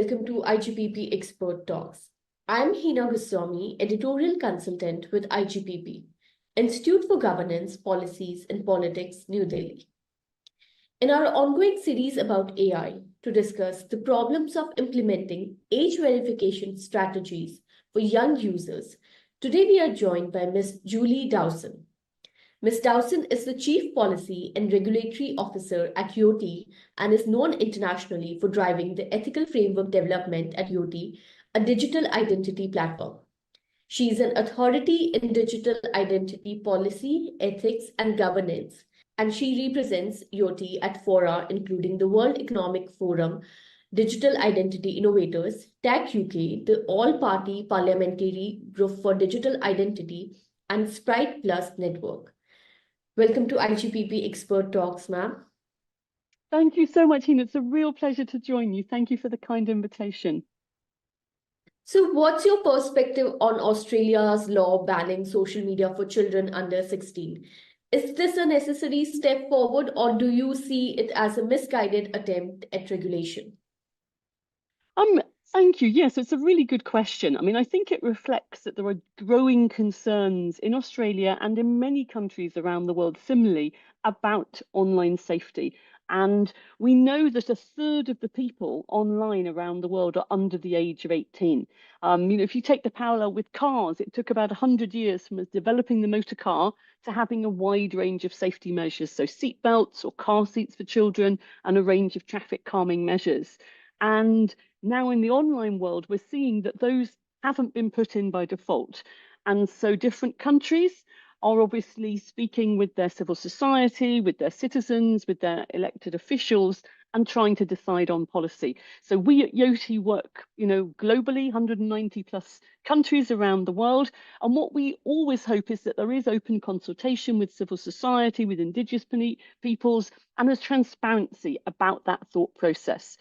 Welcome to IGPP Expert Talks. I'm Hina Goswami, editorial consultant with IGPP, Institute for Governance, Policies and Politics, New Delhi. In our ongoing series about AI, to discuss the problems of implementing age verification strategies for young users, today we are joined by Ms. Julie Dawson. Ms. Dawson is the Chief Policy and Regulatory Officer at YOTI and is known internationally for driving the ethical framework development at YOTI, a digital identity platform. She is an authority in digital identity policy, ethics, and governance, and she represents YOTI at fora including the World Economic Forum, Digital Identity Innovators, TAC UK, the All-Party Parliamentary Group for Digital Identity, and Sprite Plus Network. Welcome to IGPP Expert Talks, ma'am. Thank you so much, Hina. It's a real pleasure to join you. Thank you for the kind invitation. So what's your perspective on Australia's law banning social media for children under 16? Is this a necessary step forward, or do you see it as a misguided attempt at regulation? Thank you. Yes, it's a really good question. I mean, I think it reflects that there are growing concerns in Australia and in many countries around the world similarly about online safety. And we know that a third of the people online around the world are under the age of 18. If you take the parallel with cars, it took about 100 years from us developing the motor car to having a wide range of safety measures. So seat belts or car seats for children and a range of traffic calming measures. And now in the online world, we're seeing that those haven't been put in by default. And so different countries are obviously speaking with their civil society, with their citizens, with their elected officials, and trying to decide on policy. So we at YOTI work, globally, 190 plus countries around the world. And what we always hope is that there is open consultation with civil society, with indigenous peoples, and there's transparency about that thought process.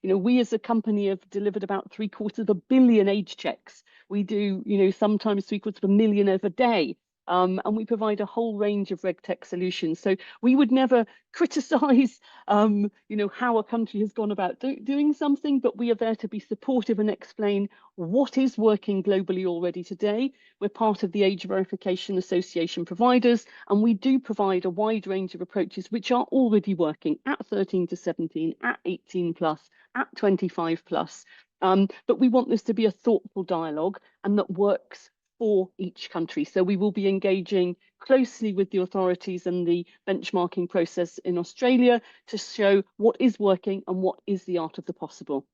We as a company have delivered about 750 million age checks. We do, sometimes 750,000 a day. And we provide a whole range of RegTech solutions. So we would never criticize, how a country has gone about doing something, but we are there to be supportive and explain what is working globally already today. We're part of the Age Verification Association providers, and we do provide a wide range of approaches which are already working at 13 to 17, at 18 plus, at 25 plus. But we want this to be a thoughtful dialogue and that works for each country. So we will be engaging closely with the authorities and the benchmarking process in Australia to show what is working and what is the art of the possible.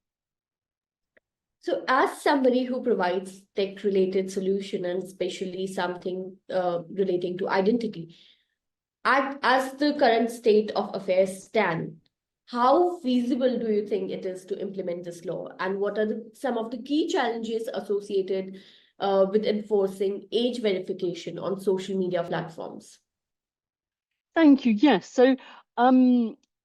So as somebody who provides tech-related solution and especially something relating to identity, as the current state of affairs stand, how feasible do you think it is to implement this law? And what are some of the key challenges associated with enforcing age verification on social media platforms? Thank you. Yes. So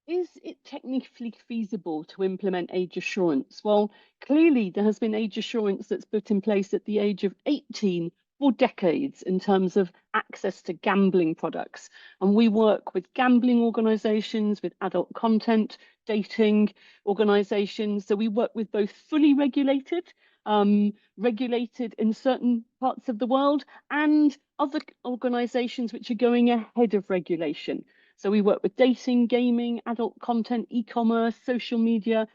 is it technically feasible to implement age assurance? Well, clearly there has been age assurance that's put in place at the age of 18 for decades in terms of access to gambling products. And we work with gambling organizations, with adult content, dating organizations. So we work with both fully regulated, regulated in certain parts of the world, and other organizations which are going ahead of regulation. So we work with dating, gaming, adult content, e-commerce, social media.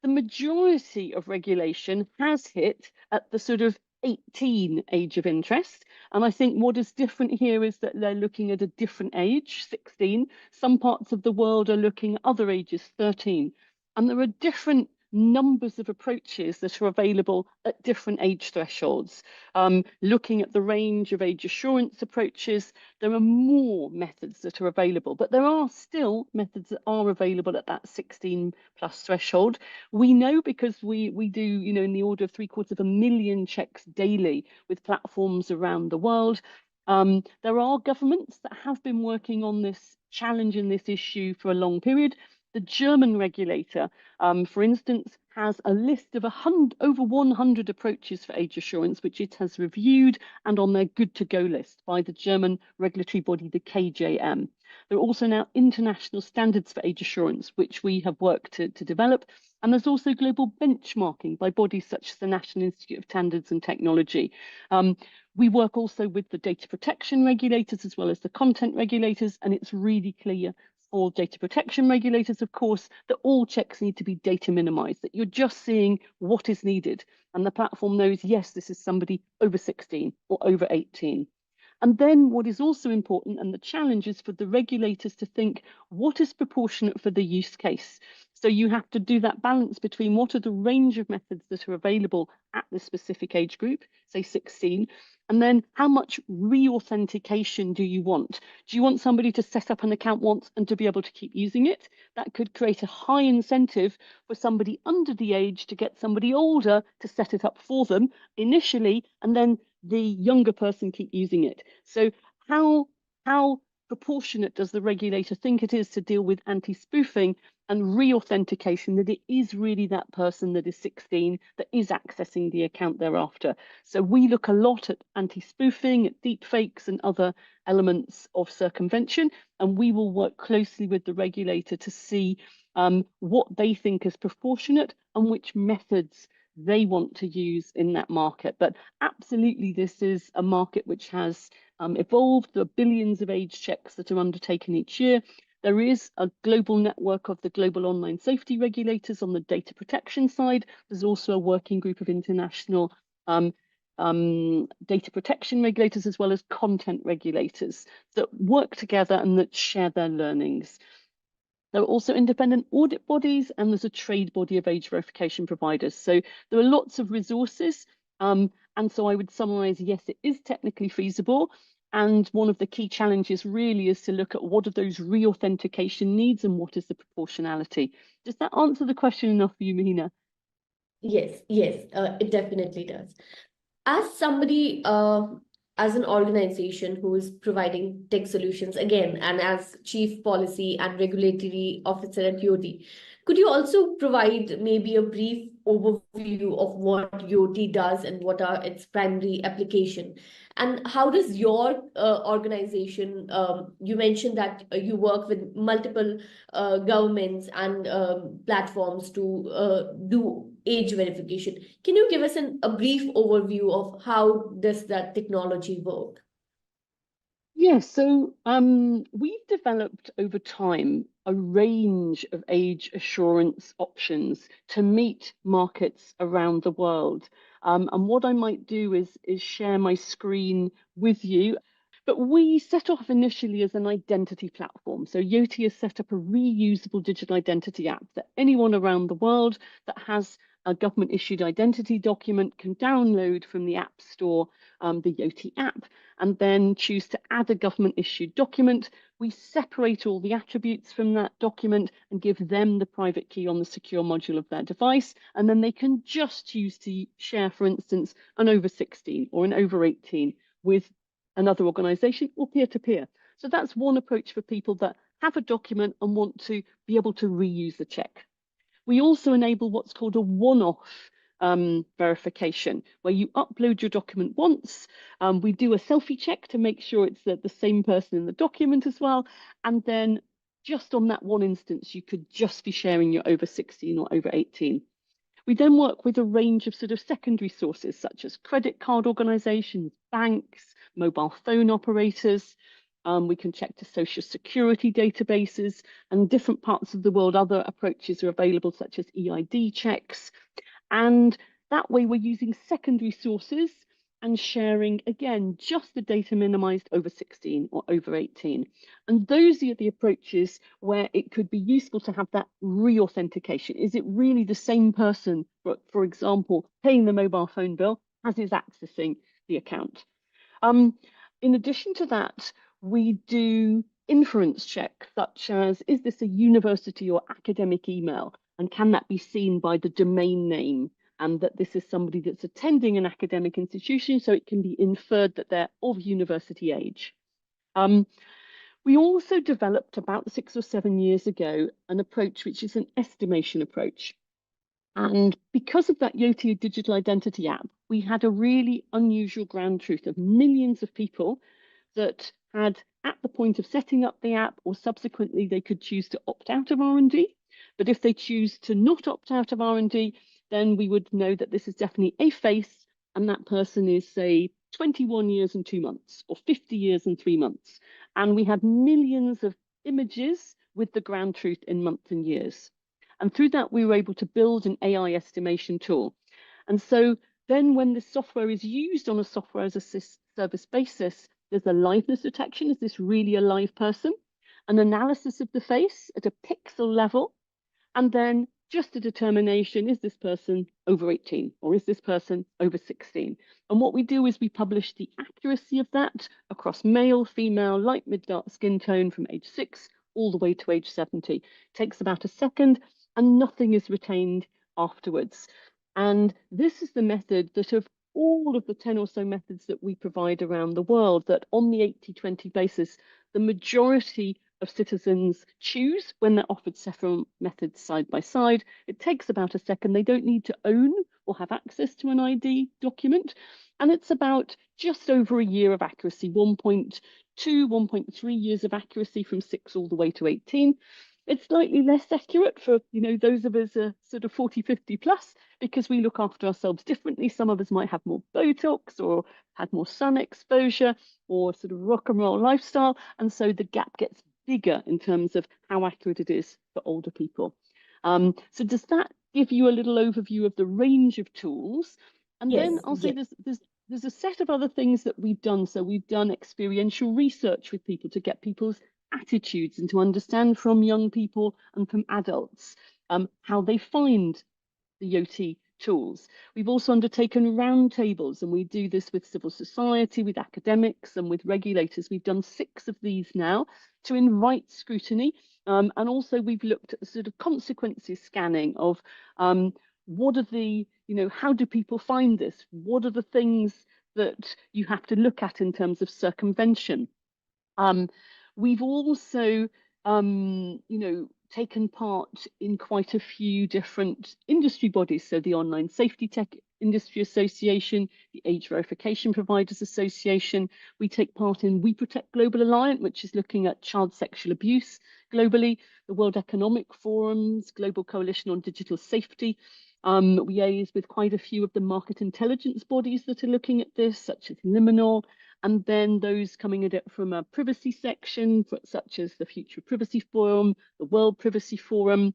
The majority of regulation has hit at the sort of 18 age of interest. And I think what is different here is that they're looking at a different age, 16. Some parts of the world are looking at other ages, 13. And there are different numbers of approaches that are available at different age thresholds. Looking at the range of age assurance approaches, there are more methods that are available, but there are still methods that are available at that 16 plus threshold. We know because we do, in the order of 750,000 checks daily with platforms around the world. There are governments that have been working on this challenge and this issue for a long period. The German regulator, for instance, has a list of over 100 approaches for age assurance, which it has reviewed and on their good to go list by the German regulatory body, the KJM. There are also now international standards for age assurance, which we have worked to develop. And there's also global benchmarking by bodies such as the National Institute of Standards and Technology. We work also with the data protection regulators as well as the content regulators, and it's really clear for data protection regulators, of course, that all checks need to be data minimized, that you're just seeing what is needed. And the platform knows, yes, this is somebody over 16 or over 18. And then what is also important, and the challenge is for the regulators to think, what is proportionate for the use case? So you have to do that balance between what are the range of methods that are available at the specific age group, say 16, and then how much re-authentication do you want? Do you want somebody to set up an account once and to be able to keep using it? That could create a high incentive for somebody under the age to get somebody older to set it up for them initially, and then the younger person keep using it. So how proportionate does the regulator think it is to deal with anti-spoofing and re-authentication, that it is really that person that is 16 that is accessing the account thereafter? So we look a lot at anti-spoofing, at deepfakes and other elements of circumvention, and we will work closely with the regulator to see what they think is proportionate and which methods they want to use in that market. But absolutely, this is a market which has evolved. There are billions of age checks that are undertaken each year. There is a global network of the global online safety regulators on the data protection side. There's also a working group of international data protection regulators as well as content regulators that work together and that share their learnings. There are also independent audit bodies, and there's a trade body of age verification providers. So there are lots of resources. And so I would summarize, yes, it is technically feasible. And one of the key challenges really is to look at what are those re-authentication needs and what is the proportionality. Does that answer the question enough for you, Mahina? Yes, it definitely does. As somebody, as an organization who is providing tech solutions again, and as Chief Policy and Regulatory Officer at Yoti, could you also provide maybe a brief overview of what Yoti does and what are its primary application? And how does your organization, you mentioned that you work with multiple governments and platforms to do age verification. Can you give us a brief overview of how does that technology work? Yes, so we've developed over time a range of age assurance options to meet markets around the world. And what I might do is share my screen with you. But we set off initially as an identity platform. So Yoti has set up a reusable digital identity app that anyone around the world that has a government issued identity document can download from the App Store, the Yoti app, and then choose to add a government issued document. We separate all the attributes from that document and give them the private key on the secure module of their device. And then they can just choose to share, for instance, an over 16 or an over 18 with another organization or peer-to-peer. So that's one approach for people that have a document and want to be able to reuse the check. We also enable what's called a one-off verification, where you upload your document once. We do a selfie check to make sure it's the same person in the document as well. And then just on that one instance, you could just be sharing your over 16 or over 18. We then work with a range of sort of secondary sources, such as credit card organizations, banks, mobile phone operators. We can check to social security databases, and different parts of the world, other approaches are available, such as EID checks. And that way we're using secondary sources and sharing, again, just the data minimized over 16 or over 18. And those are the approaches where it could be useful to have that re-authentication. Is it really the same person, for example, paying the mobile phone bill as is accessing the account? In addition to that, we do inference checks, such as, is this a university or academic email? And can that be seen by the domain name? And that this is somebody that's attending an academic institution, so it can be inferred that they're of university age. We also developed about 6 or 7 years ago an approach which is an estimation approach. And because of that Yoti digital identity app, we had a really unusual ground truth of millions of people that had, at the point of setting up the app or subsequently, they could choose to opt out of R&D. But if they choose to not opt out of R&D, then we would know that this is definitely a face, and that person is, say, 21 years and 2 months or 50 years and 3 months. And we had millions of images with the ground truth in months and years. And through that, we were able to build an AI estimation tool. And so then when the software is used on a software as a service basis, there's a liveness detection. Is this really a live person? An analysis of the face at a pixel level, and then just a determination, is this person over 18 or is this person over 16? And what we do is we publish the accuracy of that across male, female, light, mid, dark skin tone from age 6 all the way to age 70. It takes about a second and nothing is retained afterwards. And this is the method that of all of the 10 or so methods that we provide around the world, that on the 80-20 basis, the majority of citizens choose when they're offered several methods side by side. It takes about a second. They don't need to own or have access to an ID document. And it's about just over a year of accuracy, 1.2, 1.3 years of accuracy from 6 all the way to 18. It's slightly less accurate for, those of us sort of 40, 50 plus, because we look after ourselves differently. Some of us might have more Botox or had more sun exposure or sort of rock and roll lifestyle. And so the gap gets bigger in terms of how accurate it is for older people. So does that give you a little overview of the range of tools? And Yes, then I'll say yes. there's a set of other things that we've done. So we've done experiential research with people to get people's attitudes and to understand from young people and from adults how they find the Yoti tools. We've also undertaken roundtables, and we do this with civil society, with academics, and with regulators. We've done 6 of these now to invite scrutiny. And also we've looked at the sort of consequences scanning of what are the, how do people find this? What are the things that you have to look at in terms of circumvention? We've also, taken part in quite a few different industry bodies. So the Online Safety Tech Industry Association, the Age Verification Providers Association. We take part in We Protect Global Alliance, which is looking at child sexual abuse globally, the World Economic Forum's Global Coalition on Digital Safety. We liaise with quite a few of the market intelligence bodies that are looking at this, such as Liminal, and then those coming at it from a privacy section, such as the Future Privacy Forum, the World Privacy Forum,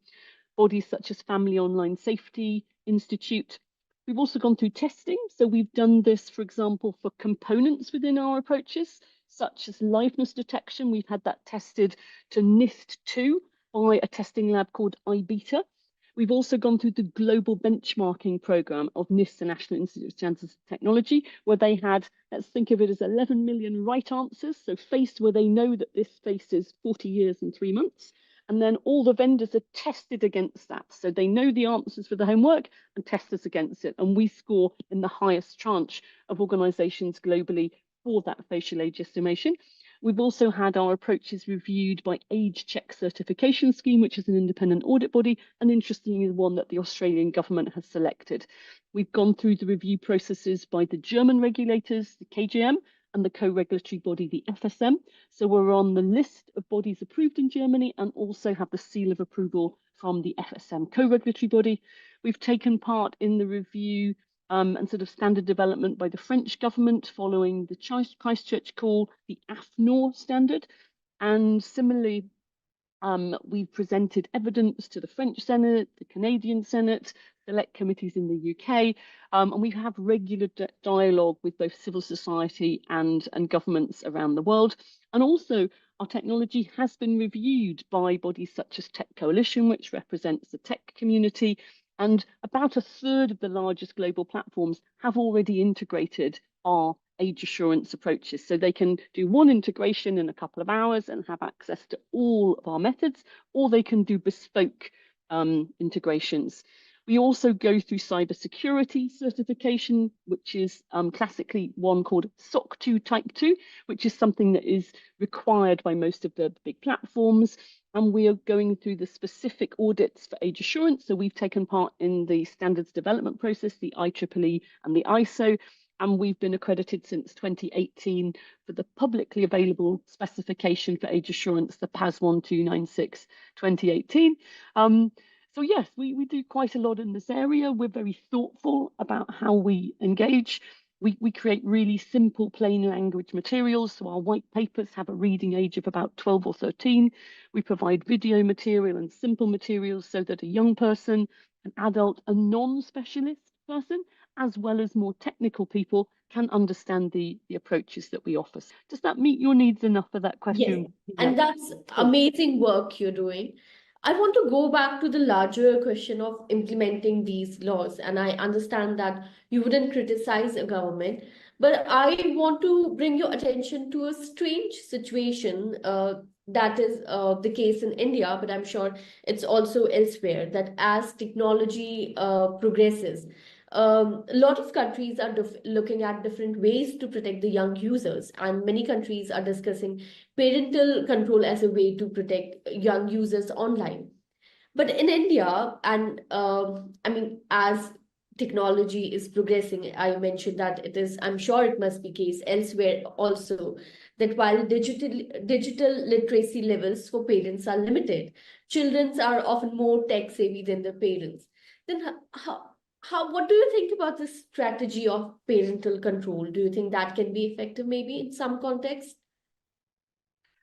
bodies such as Family Online Safety Institute. We've also gone through testing. So we've done this, for example, for components within our approaches, such as liveness detection. We've had that tested to NIST2 by a testing lab called IBETA. We've also gone through the global benchmarking program of NIST, the National Institute of Standards and Technology, where they had, let's think of it as 11 million right answers. So face where they know that this face is 40 years and 3 months. And then all the vendors are tested against that. So they know the answers for the homework and test us against it. And we score in the highest tranche of organizations globally for that facial age estimation. We've also had our approaches reviewed by Age Check Certification Scheme, which is an independent audit body, and interestingly, the one that the Australian government has selected. We've gone through the review processes by the German regulators, the KJM, and the co-regulatory body, the FSM. So we're on the list of bodies approved in Germany and also have the seal of approval from the FSM co-regulatory body. We've taken part in the review and sort of standard development by the French government following the Christchurch call, the AFNOR standard. And similarly, we've presented evidence to the French Senate, the Canadian Senate, select committees in the UK, and we have regular dialogue with both civil society and governments around the world. And also, our technology has been reviewed by bodies such as Tech Coalition, which represents the tech community, and about a third of the largest global platforms have already integrated our age assurance approaches. So they can do one integration in a couple of hours and have access to all of our methods, or they can do bespoke integrations. We also go through cybersecurity certification, which is classically one called SOC 2 Type 2, which is something that is required by most of the big platforms. And we are going through the specific audits for age assurance. So we've taken part in the standards development process, the IEEE and the ISO, and we've been accredited since 2018 for the publicly available specification for age assurance, the PAS 1296 2018. So yes, we do quite a lot in this area. We're very thoughtful about how we engage. We create really simple, plain language materials. So our white papers have a reading age of about 12 or 13. We provide video material and simple materials so that a young person, an adult, a non-specialist person, as well as more technical people can understand the approaches that we offer. Does that meet your needs enough for that Yes, question? and that's Cool. amazing work you're doing. I want to go back to the larger question of implementing these laws, and I understand that you wouldn't criticize a government, but I want to bring your attention to a strange situation that is the case in India, but I'm sure it's also elsewhere, that as technology progresses, a lot of countries are looking at different ways to protect the young users, and many countries are discussing parental control as a way to protect young users online. But in India, and I mean, as technology is progressing, I mentioned that it is, I'm sure it must be case elsewhere also, that while digital literacy levels for parents are limited, children are often more tech savvy than their parents. Then what do you think about this strategy of parental control? Do you think that can be effective maybe in some context?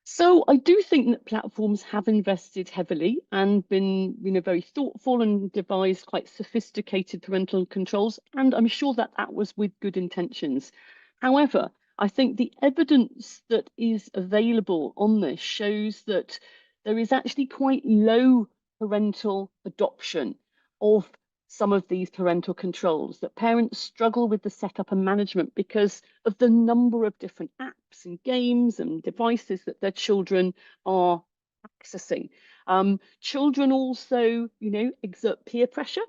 So I do think that platforms have invested heavily and been, very thoughtful and devised quite sophisticated parental controls, and I'm sure that that was with good intentions. However, I think the evidence that is available on this shows that there is actually quite low parental adoption of some of these parental controls, that parents struggle with the setup and management because of the number of different apps and games and devices that their children are accessing. Children also, exert peer pressure.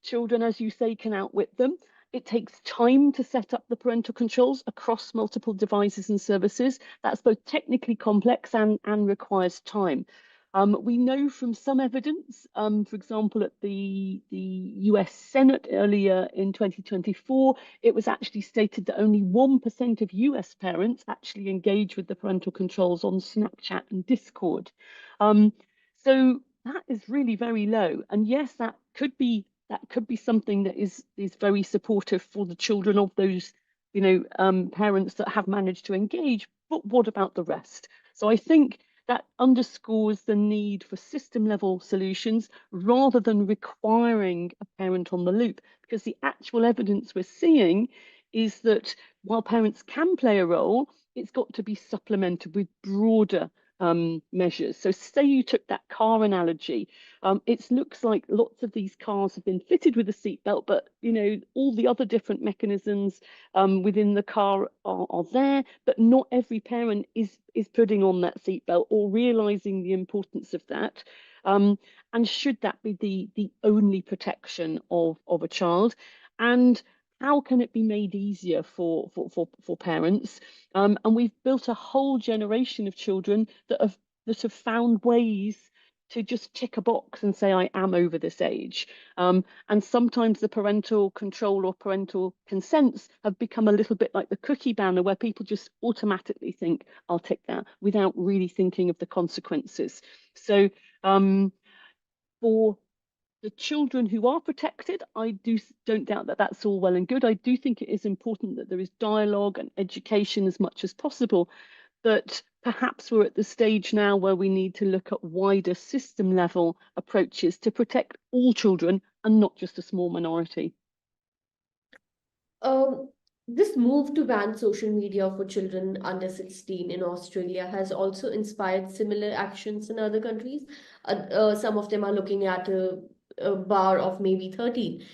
Children, as you say, can outwit them. It takes time to set up the parental controls across multiple devices and services. That's both technically complex and requires time. We know from some evidence, for example, at the US Senate earlier in 2024, it was actually stated that only 1% of US parents actually engage with the parental controls on Snapchat and Discord. So that is really very low. And yes, that could be something that is very supportive for the children of those, parents that have managed to engage. But what about the rest? So I think that underscores the need for system level solutions rather than requiring a parent on the loop, because the actual evidence we're seeing is that while parents can play a role, it's got to be supplemented with broader measures. So say you took that car analogy, it looks like lots of these cars have been fitted with a seatbelt, but all the other different mechanisms within the car are there, but not every parent is putting on that seatbelt or realizing the importance of that. And should that be the only protection of a child? And how can it be made easier for parents? And we've built a whole generation of children that have found ways to just tick a box and say, I am over this age. And sometimes the parental control or parental consents have become a little bit like the cookie banner, where people just automatically think, I'll tick that without really thinking of the consequences. So for the children who are protected, I don't doubt that that's all well and good. I do think it is important that there is dialogue and education as much as possible, but perhaps we're at the stage now where we need to look at wider system level approaches to protect all children and not just a small minority. Um, this move to ban social media for children under 16 in Australia has also inspired similar actions in other countries. Some of them are looking at a bar of maybe 13.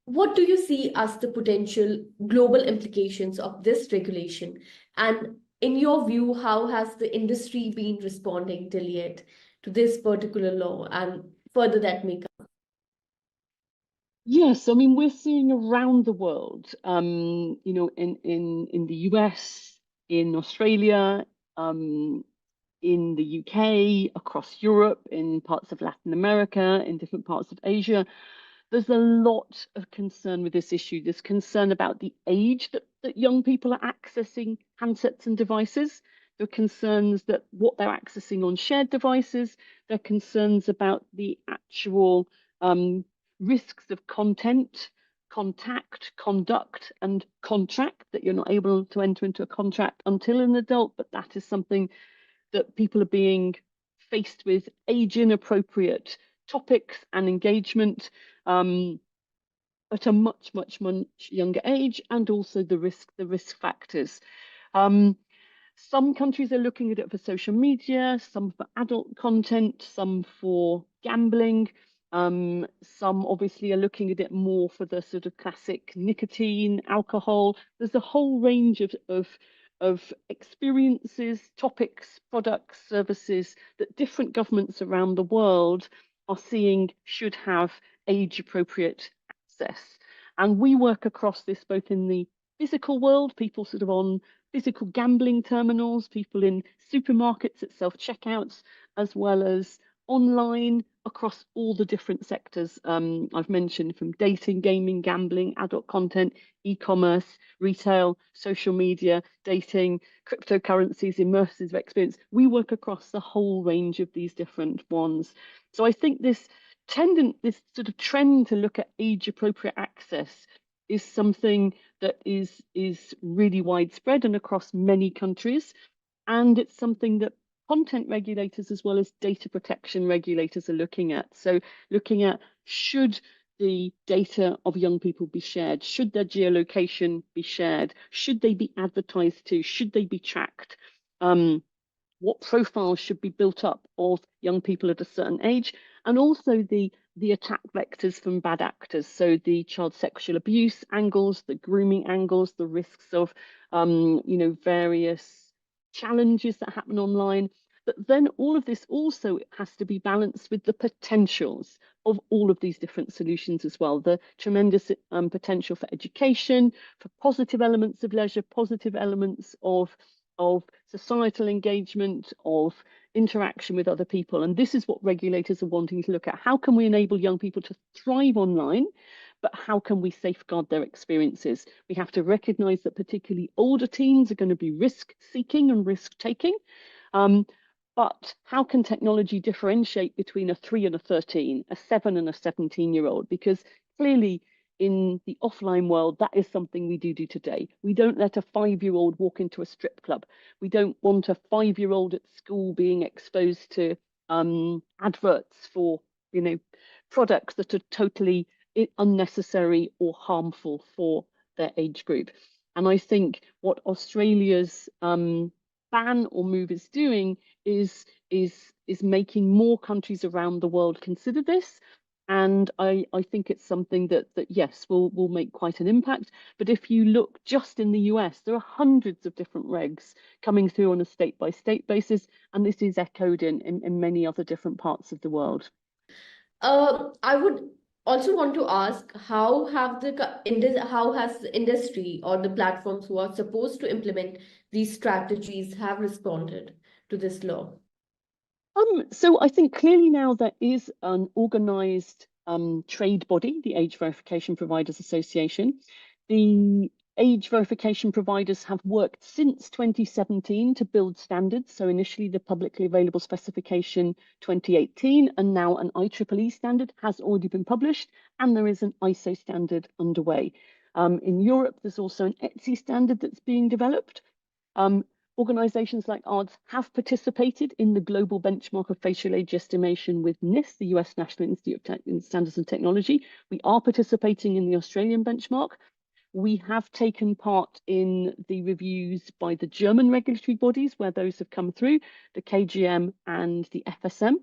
What do you see as the potential global implications of this regulation? And in your view, how has the industry been responding till yet to this particular law and further that may come? Yes, I mean we're seeing around the world, in the US, in Australia, um, in the UK, across Europe, in parts of Latin America, in different parts of Asia. There's a lot of concern with this issue. There's concern about the age that young people are accessing handsets and devices. There are concerns that what they're accessing on shared devices. There are concerns about the actual risks of content, contact, conduct, and contract, that you're not able to enter into a contract until an adult, but that is something that people are being faced with age inappropriate topics and engagement at a much younger age, and also the risk factors. Um, some countries are looking at it for social media, some for adult content, some for gambling. Some obviously are looking at it more for the sort of classic nicotine, alcohol. There's a whole range of experiences, topics, products, services that different governments around the world are seeing should have age appropriate access. And we work across this both in the physical world, people sort of on physical gambling terminals, people in supermarkets at self-checkouts, as well as online across all the different sectors I've mentioned, from dating, gaming, gambling, adult content, e-commerce, retail, social media, dating, cryptocurrencies, immersive experience. We work across the whole range of these different ones. So I think this sort of trend to look at age appropriate access is something that is really widespread and across many countries. And it's something that content regulators as well as data protection regulators are looking at. So looking at, should the data of young people be shared? Should their geolocation be shared? Should they be advertised to? Should they be tracked? What profiles should be built up of young people at a certain age, and also the attack vectors from bad actors, so the child sexual abuse angles, the grooming angles, the risks of various challenges that happen online. But then all of this also has to be balanced with the potentials of all of these different solutions as well. The tremendous potential for education, for positive elements of leisure, positive elements of societal engagement, of interaction with other people. And this is what regulators are wanting to look at. How can we enable young people to thrive online, but how can we safeguard their experiences? We have to recognize that particularly older teens are going to be risk seeking and risk taking. But how can technology differentiate between a 3 and a 13, a 7 and a 17-year-old? Because clearly in the offline world, that is something we do today. We don't let a 5-year-old walk into a strip club. We don't want a 5-year-old at school being exposed to adverts for, products that are totally unnecessary or harmful for their age group. And I think what Australia's ban or move is doing is making more countries around the world consider this. And I think it's something that yes, will make quite an impact. But if you look just in the US, there are hundreds of different regs coming through on a state by state basis, and this is echoed in many other different parts of the world. I would also want to ask, how has the industry or the platforms who are supposed to implement these strategies have responded to this law? So I think clearly now there is an organised trade body, the Age Verification Providers Association. The age verification providers have worked since 2017 to build standards. So initially the publicly available specification 2018, and now an IEEE standard has already been published, and there is an ISO standard underway. In Europe, there's also an ETSI standard that's being developed. Organisations like ours have participated in the global benchmark of facial age estimation with NIST, the US National Institute of Standards and Technology. We are participating in the Australian benchmark. We have taken part in the reviews by the German regulatory bodies where those have come through, the KGM and the FSM.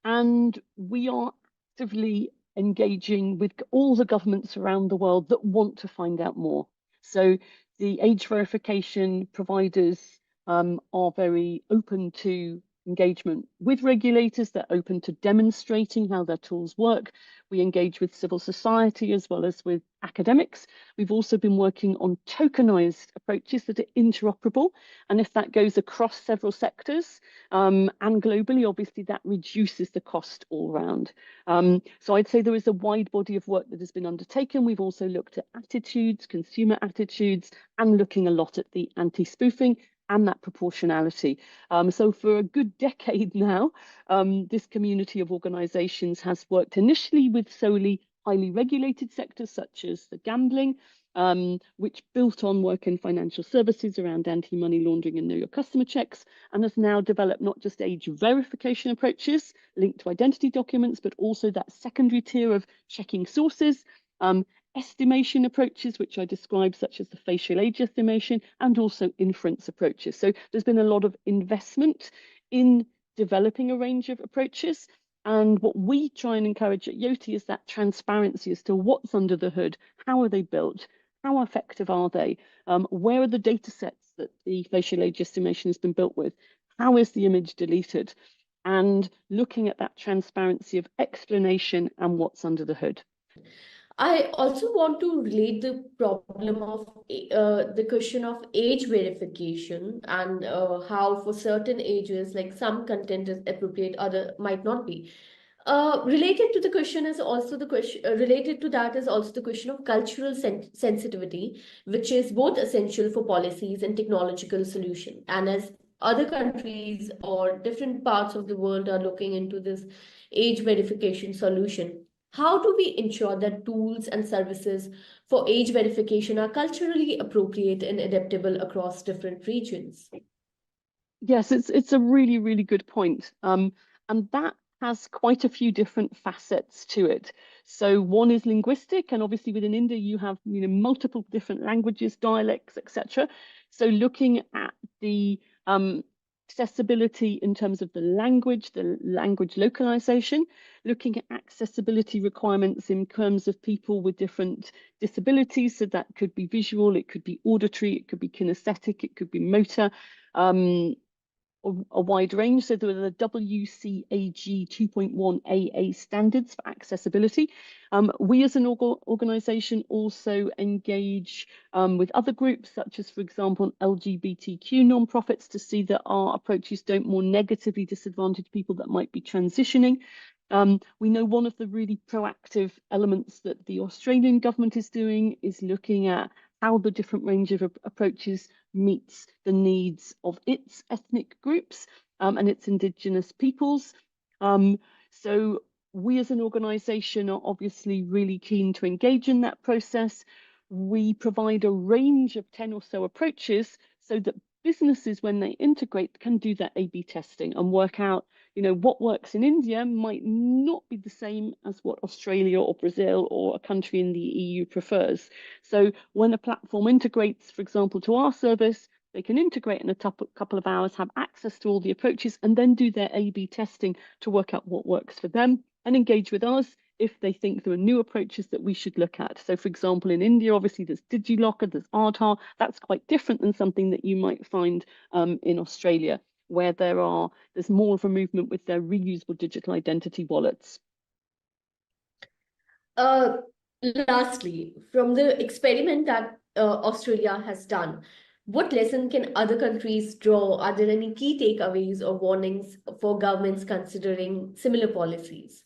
And we are actively engaging with all the governments around the world that want to find out more. So the age verification providers are very open to engagement with regulators. They're open to demonstrating how their tools work. We engage with civil society as well as with academics. We've also been working on tokenized approaches that are interoperable. And if that goes across several sectors and globally, obviously that reduces the cost all round. So I'd say there is a wide body of work that has been undertaken. We've also looked at attitudes, consumer attitudes, and looking a lot at the anti-spoofing and that proportionality. So for a good decade now, this community of organisations has worked initially with solely highly regulated sectors such as the gambling, which built on work in financial services around anti-money laundering and know your customer checks, and has now developed not just age verification approaches linked to identity documents, but also that secondary tier of checking sources, estimation approaches, which I described, such as the facial age estimation, and also inference approaches. So there's been a lot of investment in developing a range of approaches. And what we try and encourage at Yoti is that transparency as to what's under the hood, how are they built, how effective are they, where are the data sets that the facial age estimation has been built with, how is the image deleted, and looking at that transparency of explanation and what's under the hood. I also want to relate the problem of the question of age verification and how for certain ages, like some content is appropriate, other might not be. Related to the question is also the question related to that is also the question of cultural sensitivity, which is both essential for policies and technological solution. And as other countries or different parts of the world are looking into this age verification solution, how do we ensure that tools and services for age verification are culturally appropriate and adaptable across different regions? Yes, it's a really, really good point. And that has quite a few different facets to it. So one is linguistic, and obviously within India you have multiple different languages, dialects, etc. So looking at the accessibility in terms of the language localization, looking at accessibility requirements in terms of people with different disabilities. So that could be visual, it could be auditory, it could be kinesthetic, it could be motor. A wide range. So there are the WCAG 2.1 AA standards for accessibility. We as an organisation also engage with other groups, such as, for example, LGBTQ nonprofits, to see that our approaches don't more negatively disadvantage people that might be transitioning. We know one of the really proactive elements that the Australian government is doing is looking at how the different range of approaches meets the needs of its ethnic groups and its Indigenous peoples. So we as an organisation are obviously really keen to engage in that process. We provide a range of 10 or so approaches so that businesses, when they integrate, can do that A/B testing and work out what works in India might not be the same as what Australia or Brazil or a country in the EU prefers. So when a platform integrates, for example, to our service, they can integrate in a couple of hours, have access to all the approaches, and then do their A/B testing to work out what works for them and engage with us if they think there are new approaches that we should look at. So for example, in India, obviously there's DigiLocker, there's Aadhaar. That's quite different than something that you might find in Australia, where there's more of a movement with their reusable digital identity wallets. Lastly, from the experiment that Australia has done, what lesson can other countries draw? Are there any key takeaways or warnings for governments considering similar policies?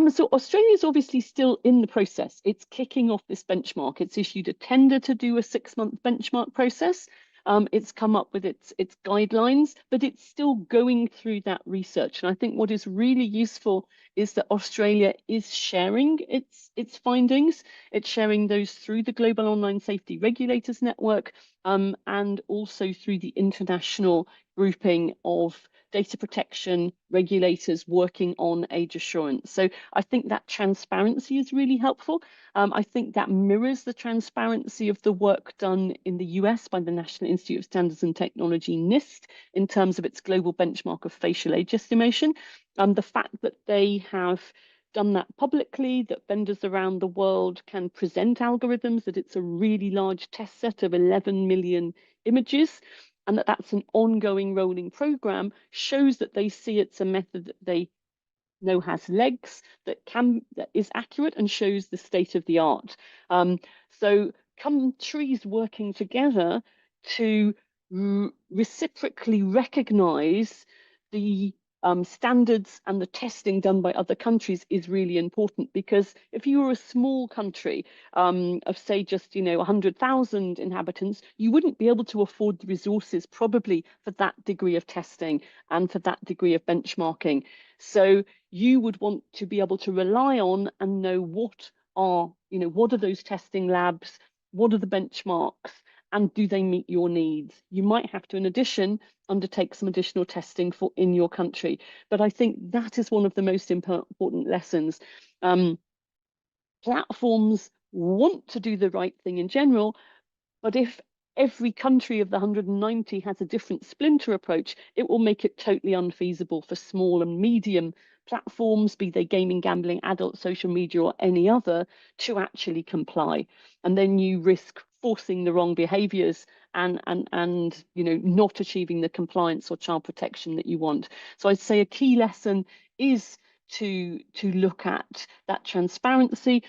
So Australia is obviously still in the process. It's kicking off this benchmark. It's issued a tender to do a 6-month benchmark process. It's come up with its guidelines, but it's still going through that research. And I think what is really useful is that Australia is sharing its findings. It's sharing those through the Global Online Safety Regulators Network and also through the international grouping of data protection regulators working on age assurance. So I think that transparency is really helpful. I think that mirrors the transparency of the work done in the US by the National Institute of Standards and Technology, NIST, in terms of its global benchmark of facial age estimation. The fact that they have done that publicly, that vendors around the world can present algorithms, that it's a really large test set of 11 million images, and that's an ongoing rolling program, shows that they see it's a method that they know has legs, that is accurate and shows the state of the art. So countries working together to reciprocally recognize the standards and the testing done by other countries is really important, because if you were a small country of say just 100,000 inhabitants, you wouldn't be able to afford the resources probably for that degree of testing and for that degree of benchmarking. So you would want to be able to rely on and know what are those testing labs, what are the benchmarks, and do they meet your needs? You might have to, in addition, undertake some additional testing in your country. But I think that is one of the most important lessons. Platforms want to do the right thing in general, but if every country of the 190 has a different splinter approach, it will make it totally unfeasible for small and medium platforms, be they gaming, gambling, adult social media, or any other, to actually comply. And then you risk forcing the wrong behaviors and not achieving the compliance or child protection that you want. So I'd say a key lesson is to look at that transparency,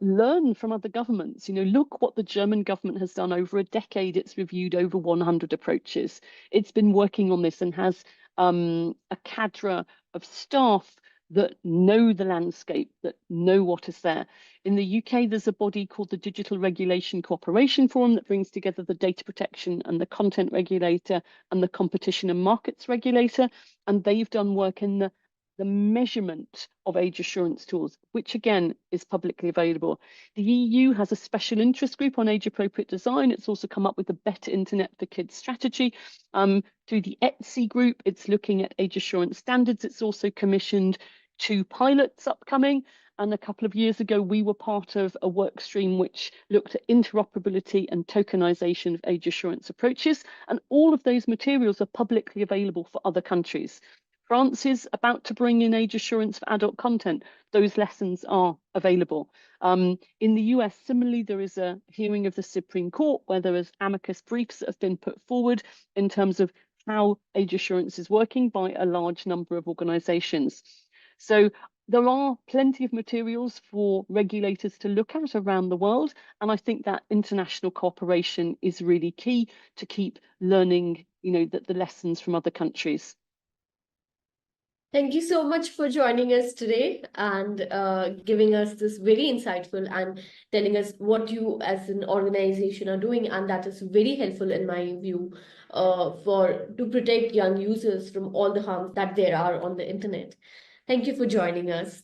learn from other governments. Look what the German government has done over a decade. It's reviewed over 100 approaches. It's been working on this and has a cadre of staff that know the landscape, that know what is there. In the UK, there's a body called the Digital Regulation Cooperation Forum that brings together the data protection and the content regulator and the competition and markets regulator. And they've done work in the measurement of age assurance tools, which again is publicly available. The EU has a special interest group on age appropriate design. It's also come up with a Better Internet for Kids strategy. Through the ETSI group, it's looking at age assurance standards. It's also commissioned 2 pilots upcoming. And a couple of years ago, we were part of a work stream which looked at interoperability and tokenization of age assurance approaches. And all of those materials are publicly available for other countries. France is about to bring in age assurance for adult content. Those lessons are available. In the US, similarly, there is a hearing of the Supreme Court where there is amicus briefs that have been put forward in terms of how age assurance is working by a large number of organizations. So there are plenty of materials for regulators to look at around the world. And I think that international cooperation is really key to keep learning, the lessons from other countries. Thank you so much for joining us today and giving us this very insightful and telling us what you as an organization are doing. And that is very helpful in my view to protect young users from all the harms that there are on the internet. Thank you for joining us.